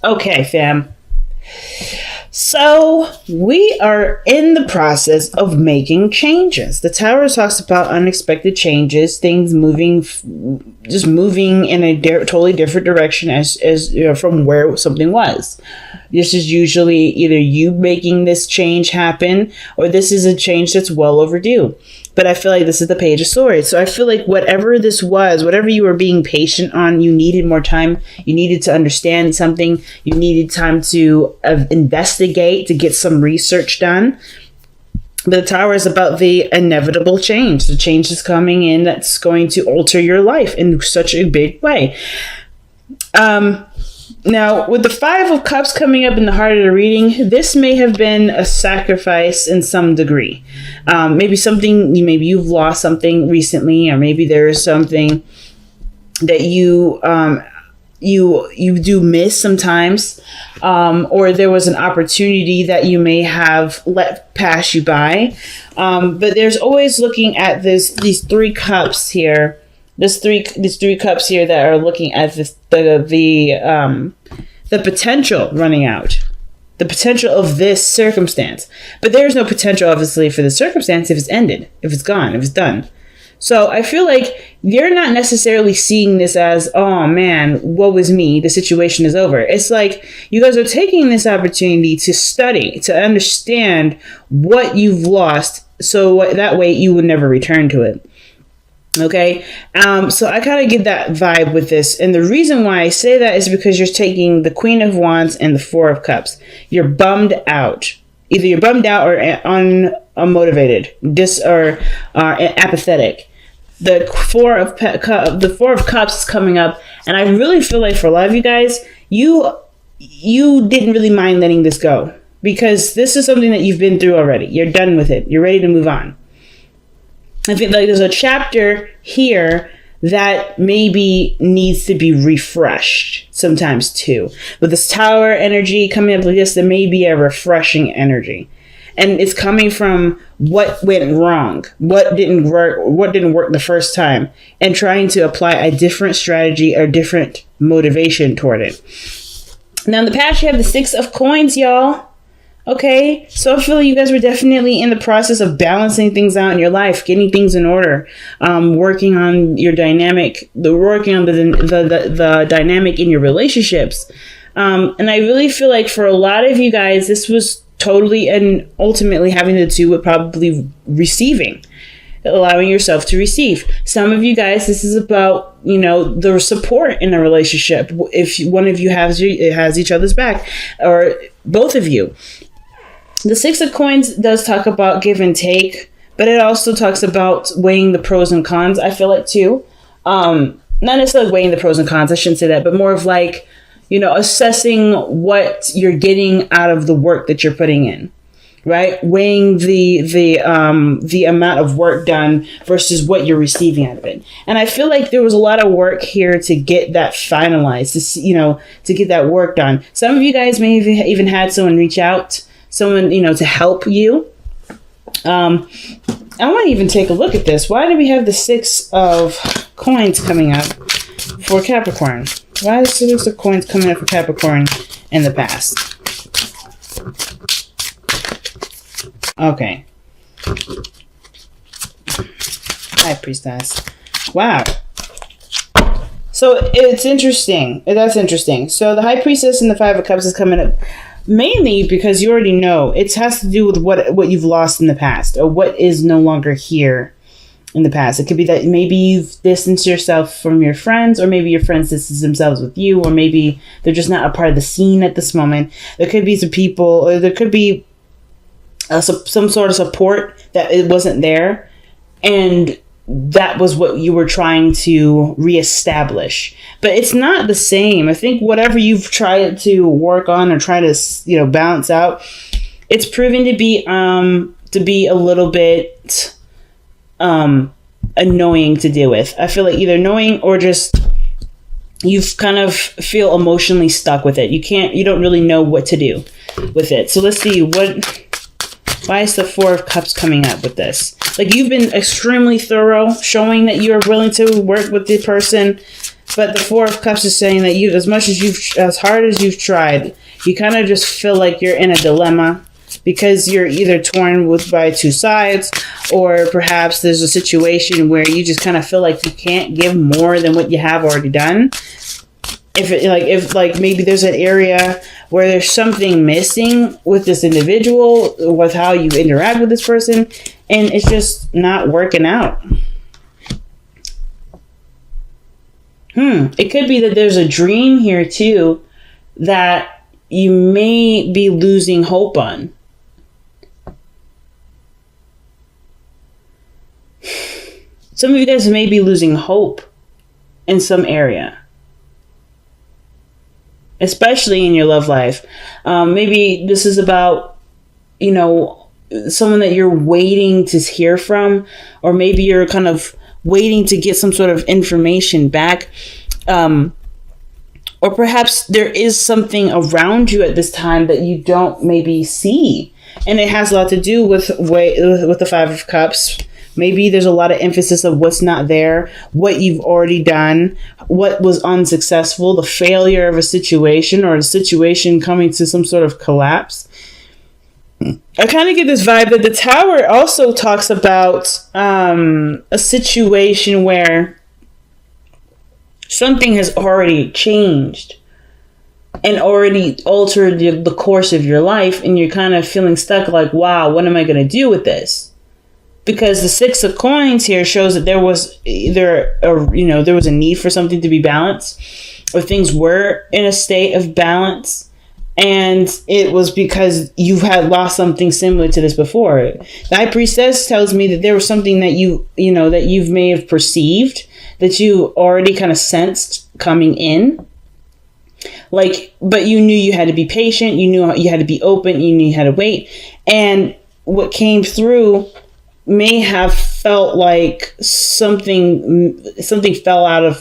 Okay, fam. So we are in the process of making changes. The Tower talks about unexpected changes, things moving, just moving in a totally different direction as you know, from where something was. This is usually either you making this change happen, or this is a change that's well overdue. But I feel like this is the Page of Swords. So I feel like whatever this was, whatever you were being patient on, you needed more time. You needed to understand something. You needed time to investigate, to get some research done. But the Tower is about the inevitable change. The change is coming in that's going to alter your life in such a big way. Now, with the Five of Cups coming up in the heart of the reading, this may have been a sacrifice in some degree. Maybe you've lost something recently, or maybe there is something that you do miss sometimes, or there was an opportunity that you may have let pass you by. But there's always looking at these three cups here. These three cups here that are looking at the potential running out, the potential of this circumstance. But there's no potential, obviously, for the circumstance if it's ended, if it's gone, if it's done. So I feel like you're not necessarily seeing this as, oh man, woe is me, the situation is over. It's like you guys are taking this opportunity to study, to understand what you've lost, so that way you will never return to it. Okay, so I kind of get that vibe with this. And the reason why I say that is because you're taking the Queen of Wands and the Four of Cups. You're bummed out. Either you're bummed out or unmotivated, or apathetic. The Four of Cups is coming up. And I really feel like for a lot of you guys, you didn't really mind letting this go. Because this is something that you've been through already. You're done with it. You're ready to move on. I think like there's a chapter here that maybe needs to be refreshed sometimes too. With this Tower energy coming up like this, there may be a refreshing energy. And it's coming from what went wrong, what didn't work the first time, and trying to apply a different strategy or different motivation toward it. Now in the past, you have the Six of Coins, y'all. Okay, so I feel like you guys were definitely in the process of balancing things out in your life, getting things in order, working on your dynamic, working on the dynamic in your relationships. And I really feel like for a lot of you guys, this was totally and ultimately having to do with probably receiving, allowing yourself to receive. Some of you guys, this is about, the support in a relationship. If one of you has each other's back, or both of you. The Six of Coins does talk about give and take, but it also talks about weighing the pros and cons, I feel like, too. Not necessarily weighing the pros and cons, I shouldn't say that, but more of like, assessing what you're getting out of the work that you're putting in, right? Weighing the amount of work done versus what you're receiving out of it. And I feel like there was a lot of work here to get that finalized, to get that work done. Some of you guys may have even had someone reach out, to help you. I want to even take a look at this. Why do we have the Six of Coins coming up for Capricorn? Why is the Six of Coins coming up for Capricorn in the past? Okay. High Priestess. Wow. So it's interesting. That's interesting. So the High Priestess and the Five of Cups is coming up mainly because you already know it has to do with what you've lost in the past, or what is no longer here in the past. It could be that maybe you've distanced yourself from your friends, or maybe your friends distance themselves with you, or maybe they're just not a part of the scene at this moment. There could be some people, or there could be some sort of support that it wasn't there, and that was what you were trying to reestablish. But it's not the same. I think whatever you've tried to work on or try to balance out, it's proven to be a little bit annoying to deal with. I feel like either annoying or just you've kind of feel emotionally stuck with it. You don't really know what to do with it. So let's see why is the Four of Cups coming up with this? Like, you've been extremely thorough, showing that you're willing to work with the person. But the Four of Cups is saying that as hard as you've tried, you kind of just feel like you're in a dilemma because you're either torn by two sides, or perhaps there's a situation where you just kind of feel like you can't give more than what you have already done. If maybe there's an area where there's something missing with this individual, with how you interact with this person, and it's just not working out. It could be that there's a dream here too that you may be losing hope on. Some of you guys may be losing hope in some area, especially in your love life. Maybe this is about, someone that you're waiting to hear from, or maybe you're kind of waiting to get some sort of information back. Or perhaps there is something around you at this time that you don't maybe see. And it has a lot to do with the Five of Cups. Maybe there's a lot of emphasis of what's not there, what you've already done, what was unsuccessful, the failure of a situation, or a situation coming to some sort of collapse. I kind of get this vibe that the Tower also talks about a situation where something has already changed and already altered the course of your life, and you're kind of feeling stuck like, wow, what am I going to do with this? Because the Six of Coins here shows that there was there was a need for something to be balanced, or things were in a state of balance. And it was because you had lost something similar to this before. The High Priestess tells me that there was something that you may have perceived, that you already kind of sensed coming in. But you knew you had to be patient. You knew you had to be open. You knew you had to wait. And what came through may have felt like something fell out of,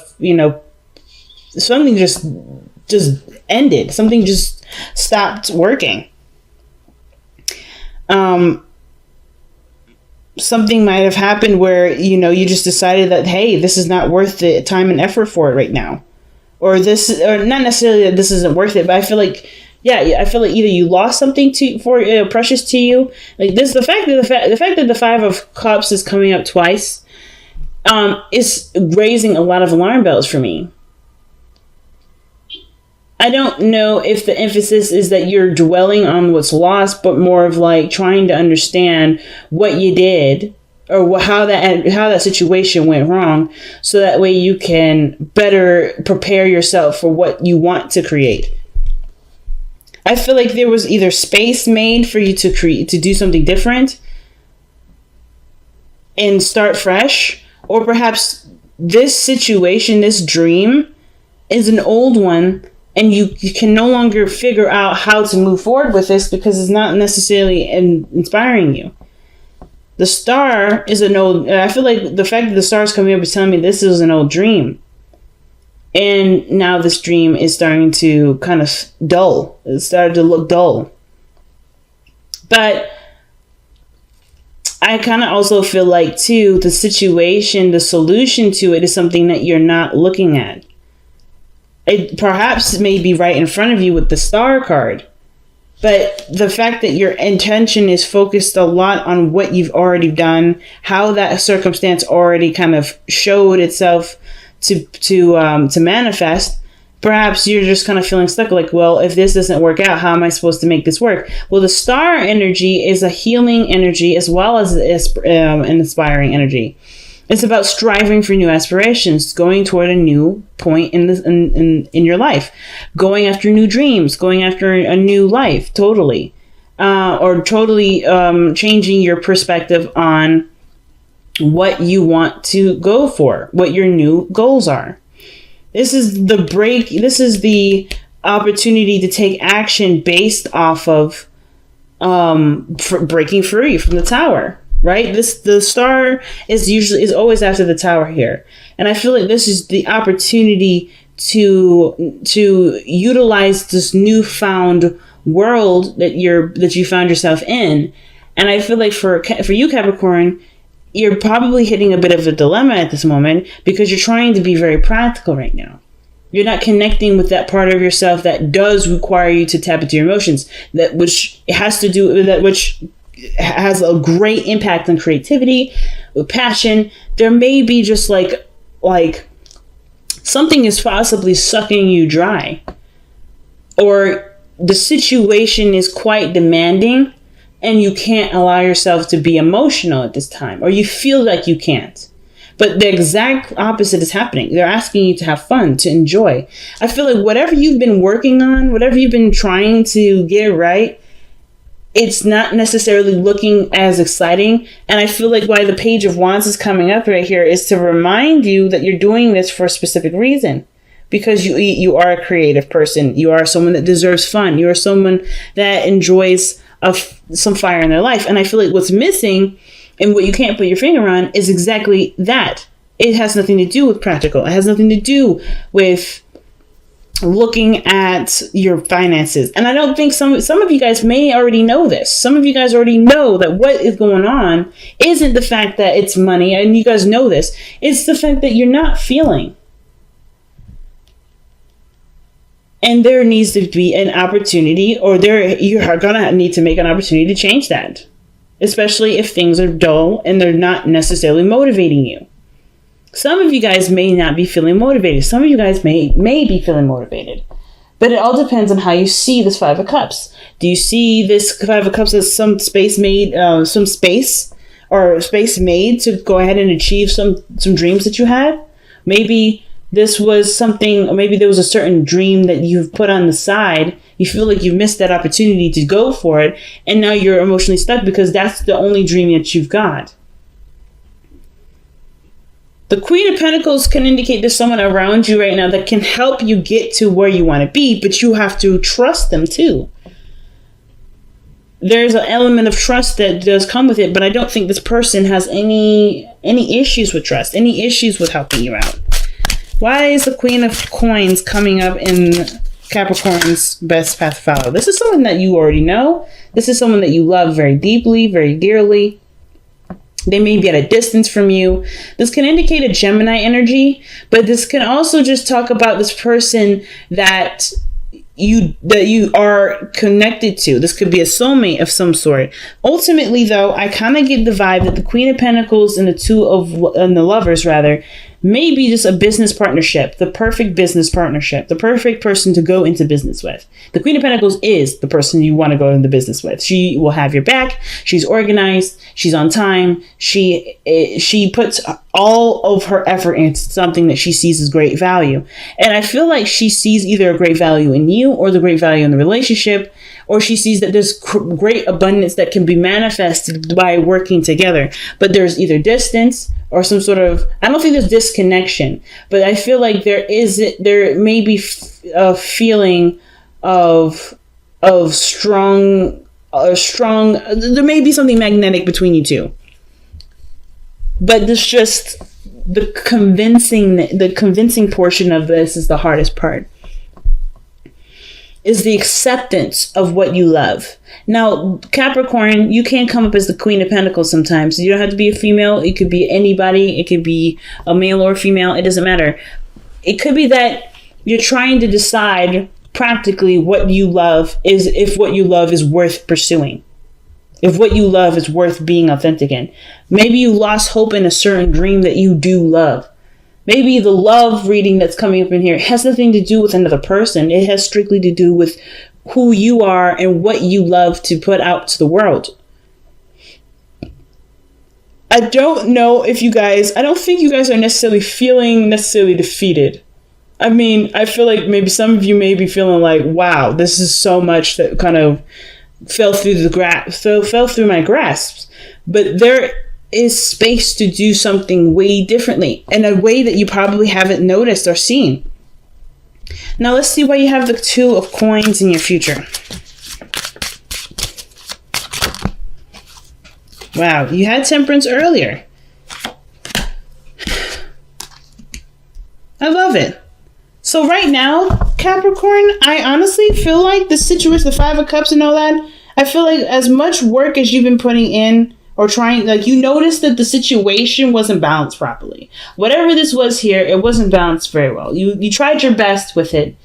something just ended. Something just stopped working. Something might have happened where, you just decided that, hey, this is not worth the time and effort for it right now. Or not necessarily that this isn't worth it, but I feel like, either you lost something precious to you. Like this, the fact that the Five of Cups is coming up twice, is raising a lot of alarm bells for me. I don't know if the emphasis is that you're dwelling on what's lost, but more of like trying to understand what you did, or how that situation went wrong, so that way you can better prepare yourself for what you want to create. I feel like there was either space made for you to do something different and start fresh, or perhaps this situation, this dream, is an old one, and you can no longer figure out how to move forward with this because it's not necessarily inspiring you. The Star is an old... I feel like the fact that the Star is coming up is telling me this is an old dream. And now this dream is starting to kind of dull. It started to look dull. But I kind of also feel like, too, the situation, the solution to it is something that you're not looking at. It perhaps may be right in front of you with the Star card. But the fact that your intention is focused a lot on what you've already done, how that circumstance already kind of showed itself to manifest, perhaps you're just kind of feeling stuck, like, well, if this doesn't work out, how am I supposed to make this work? Well, the Star energy is a healing energy as well as an inspiring energy. It's about striving for new aspirations, going toward a new point in your life, going after new dreams, going after a new life, totally, or totally changing your perspective on what you want to go for, what your new goals are. This is the break. This is the opportunity to take action based off of breaking free from the Tower. Right? The Star is always after the Tower here. And I feel like this is the opportunity to utilize this newfound world that you found yourself in. And I feel like for you, Capricorn, you're probably hitting a bit of a dilemma at this moment because you're trying to be very practical right now. You're not connecting with that part of yourself that does require you to tap into your emotions, that which has to do with that, which has a great impact on creativity, with passion. There may be just like something is possibly sucking you dry, or the situation is quite demanding and you can't allow yourself to be emotional at this time, or you feel like you can't. But the exact opposite is happening. They're asking you to have fun, to enjoy. I feel like whatever you've been working on, whatever you've been trying to get right, it's not necessarily looking as exciting. And I feel like why the Page of Wands is coming up right here is to remind you that you're doing this for a specific reason. Because you are a creative person. You are someone that deserves fun. You are someone that enjoys some fire in their life. And I feel like what's missing and what you can't put your finger on is exactly that. It has nothing to do with practical. It has nothing to do with looking at your finances. And I don't think some of you guys may already know this. Some of you guys already know that what is going on isn't the fact that it's money, and you guys know this. It's the fact that you're not feeling. And there needs to be an opportunity, or you are going to need to make an opportunity to change that. Especially if things are dull and they're not necessarily motivating you. Some of you guys may not be feeling motivated. Some of you guys may be feeling motivated. But it all depends on how you see this Five of Cups. Do you see this Five of Cups as some space made to go ahead and achieve some dreams that you had? Maybe this was something, or maybe there was a certain dream that you've put on the side. You feel like you missed that opportunity to go for it, and now you're emotionally stuck because that's the only dream that you've got. The Queen of Pentacles can indicate there's someone around you right now that can help you get to where you want to be, but you have to trust them too. There's an element of trust that does come with it, but I don't think this person has any issues with trust, any issues with helping you out. Why is the Queen of Coins coming up in Capricorn's best path to follow? This is someone that you already know. This is someone that you love very deeply, very dearly. They may be at a distance from you. This can indicate a Gemini energy, but this can also just talk about this person that you are connected to. This could be a soulmate of some sort. Ultimately, though, I kind of get the vibe that the Queen of Pentacles and the Lovers rather may be just a business partnership, the perfect business partnership, the perfect person to go into business with. The Queen of Pentacles is the person you want to go into business with. She will have your back. She's organized. She's on time. She puts all of her effort into something that she sees as great value. And I feel like she sees either a great value in you or the great value in the relationship, or she sees that there's great abundance that can be manifested by working together. But there's either distance or some sort of, I don't think there's disconnection, but I feel like there may be a feeling of strong, there may be something magnetic between you two. But it's just the convincing portion of this is the hardest part. Is the acceptance of what you love. Now, Capricorn, you can come up as the Queen of Pentacles sometimes. You don't have to be a female. It could be anybody. It could be a male or a female. It doesn't matter. It could be that you're trying to decide practically what you love is, if what you love is worth pursuing. If what you love is worth being authentic in. Maybe you lost hope in a certain dream that you do love. Maybe the love reading that's coming up in here has nothing to do with another person. It has strictly to do with who you are and what you love to put out to the world. I don't know if I don't think you guys are necessarily feeling defeated. I mean, I feel like maybe some of you may be feeling like, wow, this is so much that kind of fell through my grasp. But there is space to do something way differently in a way that you probably haven't noticed or seen. Now let's see why you have the Two of Coins in your future. Wow, you had Temperance earlier. I love it. So right now, Capricorn, I honestly feel like the situation, the Five of Cups and all that, I feel like as much work as you've been putting in or trying, like, you noticed that the situation wasn't balanced properly. Whatever this was here, it wasn't balanced very well. You tried your best with it,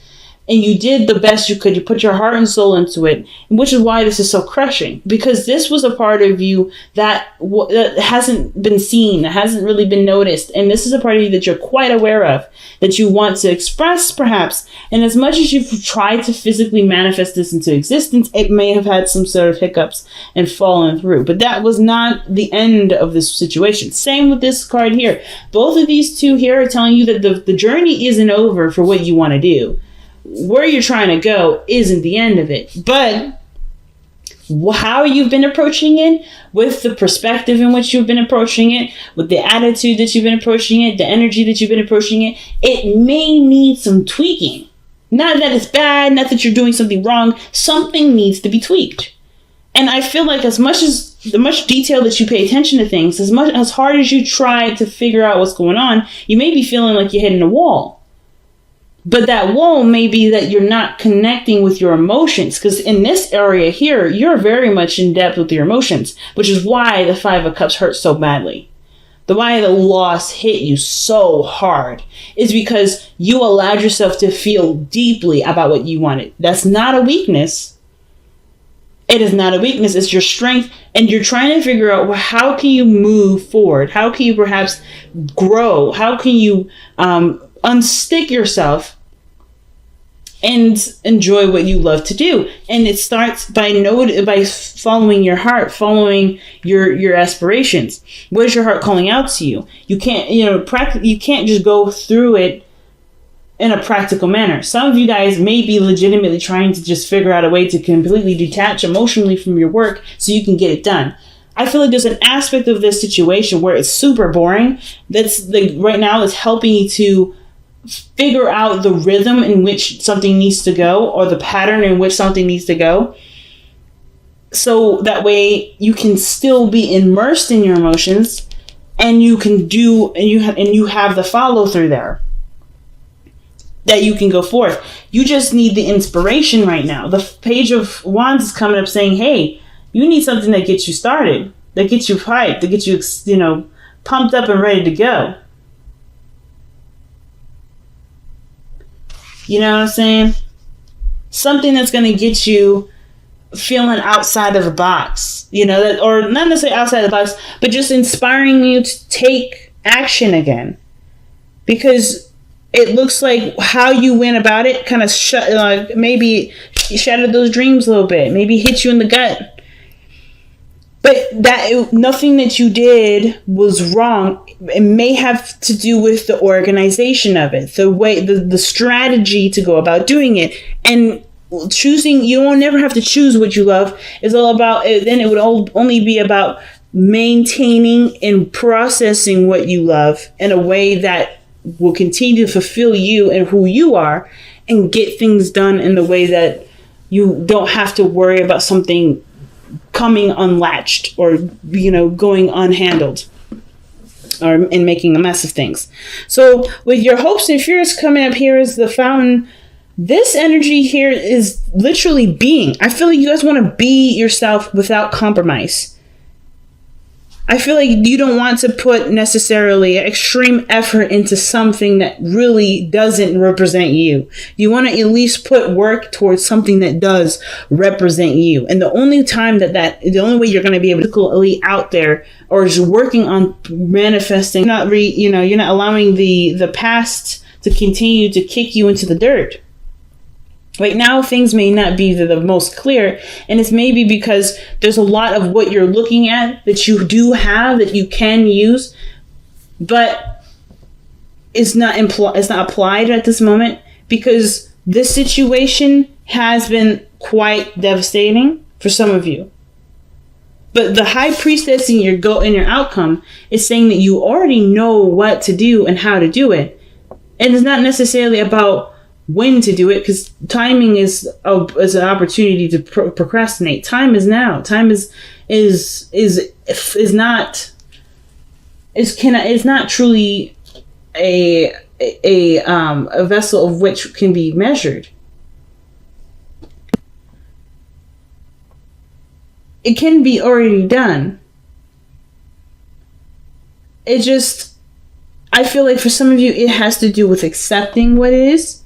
and you did the best you could. You put your heart and soul into it, which is why this is so crushing, because this was a part of you that hasn't been seen, that hasn't really been noticed, and this is a part of you that you're quite aware of, that you want to express, perhaps. And as much as you've tried to physically manifest this into existence, it may have had some sort of hiccups and fallen through. But that was not the end of this situation. Same with this card here. Both of these two here are telling you that the journey isn't over for what you want to do. Where you're trying to go isn't the end of it, but how you've been approaching it, with the perspective in which you've been approaching it, with the attitude that you've been approaching it, the energy that you've been approaching it, it may need some tweaking. Not that it's bad, not that you're doing something wrong. Something needs to be tweaked. And I feel like the much detail that you pay attention to things, as hard as you try to figure out what's going on, you may be feeling like you're hitting a wall. But that wall may be that you're not connecting with your emotions, because in this area here, you're very much in depth with your emotions, which is why the Five of Cups hurt so badly. Why the loss hit you so hard is because you allowed yourself to feel deeply about what you wanted. That's not a weakness. It is not a weakness. It's your strength. And you're trying to figure out, well, how can you move forward? How can you perhaps grow? How can you unstick yourself and enjoy what you love to do? And it starts by following your heart, following your aspirations. What is your heart calling out to you? You can't, you can't just go through it in a practical manner. Some of you guys may be legitimately trying to just figure out a way to completely detach emotionally from your work so you can get it done. I feel like there's an aspect of this situation where it's super boring. That's like right now is helping you to figure out the rhythm in which something needs to go, or the pattern in which something needs to go, so that way you can still be immersed in your emotions, and you can do, and you have the follow through there, that you can go forth. You just need the inspiration right now. The Page of Wands is coming up saying, hey, you need something that gets you started, that gets you hyped, that gets you, pumped up and ready to go. You know what I'm saying? Something that's going to get you feeling outside of the box, or not necessarily outside the box, but just inspiring you to take action again. Because it looks like how you went about it kind of maybe shattered those dreams a little bit, maybe hit you in the gut. But nothing that you did was wrong. It may have to do with the organization of it, the way, the strategy to go about doing it, and choosing. You will never have to choose what you love. It's all about. Then it would only be about maintaining and processing what you love in a way that will continue to fulfill you and who you are, and get things done in the way that you don't have to worry about something coming unlatched or going unhandled and making a mess of things. So with your hopes and fears coming up here is the Fountain. This energy here is literally being. I feel like you guys want to be yourself without compromise. I feel like you don't want to put necessarily extreme effort into something that really doesn't represent you. You want to at least put work towards something that does represent you. And the only time the only way you're going to be able to go out there or just working on manifesting, you're not allowing the past to continue to kick you into the dirt. Right now, things may not be the most clear, and it's maybe because there's a lot of what you're looking at that you do have that you can use, but it's not applied at this moment, because this situation has been quite devastating for some of you. But the High Priestess in your outcome is saying that you already know what to do and how to do it, and it's not necessarily about when to do it, because timing is an opportunity to procrastinate. Time is now. Time is not truly a vessel of which can be measured. It can be already done. it just, I feel like for some of you, it has to do with accepting what is,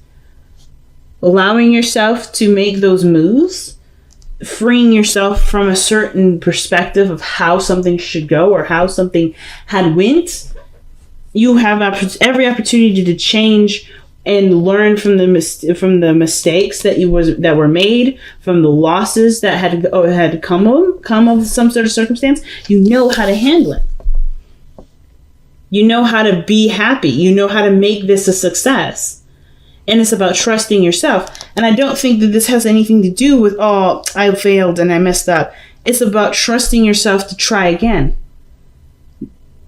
allowing yourself to make those moves, freeing yourself from a certain perspective of how something should go or how something had went. You have every opportunity to change and learn from the mistakes that were made, from the losses that had come of some sort of circumstance. You know how to handle it. You know how to be happy. You know how to make this a success. And it's about trusting yourself. And I don't think that this has anything to do with, oh, I failed and I messed up. It's about trusting yourself to try again.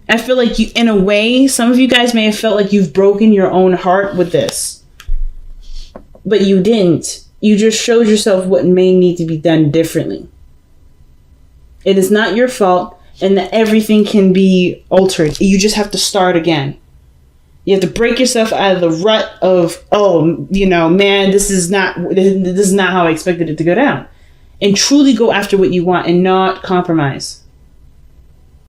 I feel like you, in a way, some of you guys may have felt like you've broken your own heart with this. But you didn't. You just showed yourself what may need to be done differently. It is not your fault, and that everything can be altered. You just have to start again. You have to break yourself out of the rut of, oh, you know, man, this is not how I expected it to go down. And truly go after what you want and not compromise.